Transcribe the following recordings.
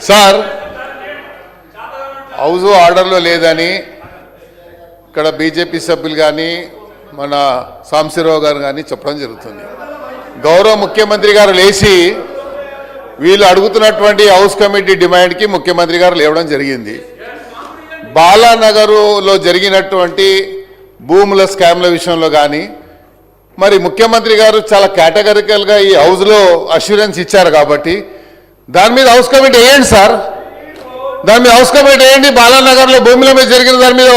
Sir house ఆర్డర్లో లేదని ఇక్కడ బీజేపీ సభ్యులు కానీ మన సాంశీరావు గారు కానీ చెప్పడం జరుగుతుంది. గౌరవ ముఖ్యమంత్రి గారు లేచి వీళ్ళు అడుగుతున్నటువంటి హౌస్ కమిటీ డిమాండ్కి ముఖ్యమంత్రి గారు లేవడం జరిగింది. బాలానగర్లో జరిగినటువంటి భూముల స్కామ్ల విషయంలో కానీ మరి ముఖ్యమంత్రి గారు చాలా కేటగిరికల్గా ఈ హౌస్లో అష్యూరెన్స్ ఇచ్చారు కాబట్టి దాని మీద హౌస్ కమిటీ వేయండి సార్. దాని మీద హౌస్ కమిటీ వేయండి. బాలానగర్లో భూముల మీద జరిగిన దాని మీద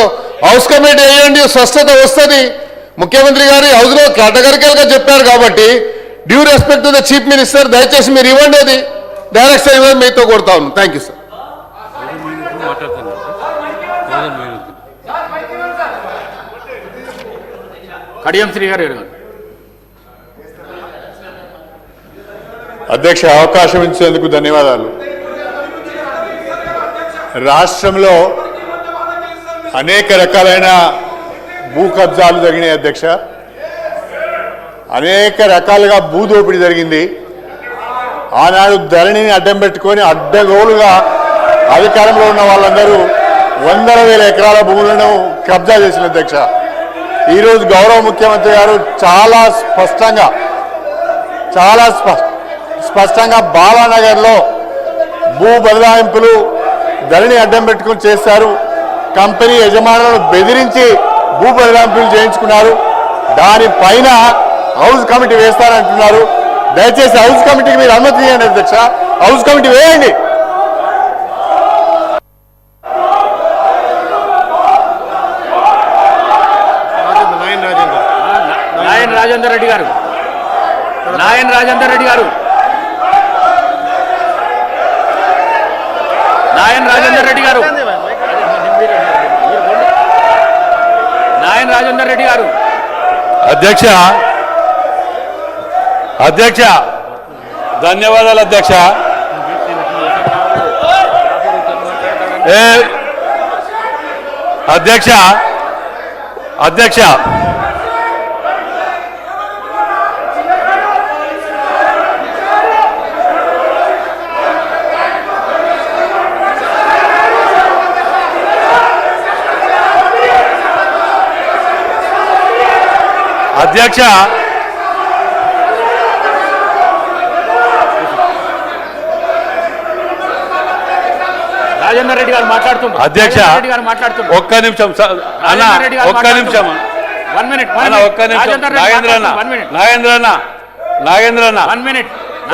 హౌస్ కమిటీ వేయండి, స్పష్టత వస్తుంది. ముఖ్యమంత్రి గారు హౌస్లో కేటగిరికల్గా చెప్పారు కాబట్టి due respect to the chief minister దయచేసి మీరు ఇవ్వండి, అది డైరెక్షన్ ఇవ్వండి, మీతో కొడతా ఉన్నాను. Thank you sir. Kadiyam Shri గారు అధ్యక్ష, అవకాశం ఇచ్చేందుకు ధన్యవాదాలు. రాష్ట్రంలో అనేక రకాలైన భూ కబ్జాలు జరిగినాయి అధ్యక్ష. అనేక రకాలుగా భూదోపిడీ జరిగింది. ఆనాడు ధరణిని అడ్డం పెట్టుకొని అడ్డగోలుగా అధికారంలో ఉన్న వాళ్ళందరూ వందల వేల ఎకరాల భూములను కబ్జా చేసిన అధ్యక్ష. ఈరోజు గౌరవ ముఖ్యమంత్రి గారు చాలా స్పష్టంగా బాలానగర్లో భూ బదలాయింపులు ధరణి అడ్డం పెట్టుకుని చేశారు. కంపెనీ యజమానులను బెదిరించి భూ బదలాయింపులు చేయించుకున్నారు. దానిపైన హౌస్ కమిటీ వేస్తారంటున్నారు. దయచేసి హౌస్ కమిటీకి మీరు అనుమతి ఇవ్వండి అధ్యక్ష. హౌస్ కమిటీ వేయండి. నాయన్ రాజేందర్ రెడ్డి గారు నాయన్ రాజేందర్ రెడ్డి గారు నాయన్ రాజేందర్ రెడ్డి గారు నాయన్ రాజేందర్ రెడ్డి గారు అధ్యక్ష ధన్యవాదాలు అధ్యక్ష. అధ్యక్ష అధ్యక్ష అధ్యక్ష రాజేందర్ రెడ్డి గారు మాట్లాడుతున్నారు. అధ్యక్ష ఒక్క నిమిషం అన్న, ఒక్క నిమిషం వన్ మినిట్ ఒక్క నిమిషం. నాగేంద్రన్న 1 minute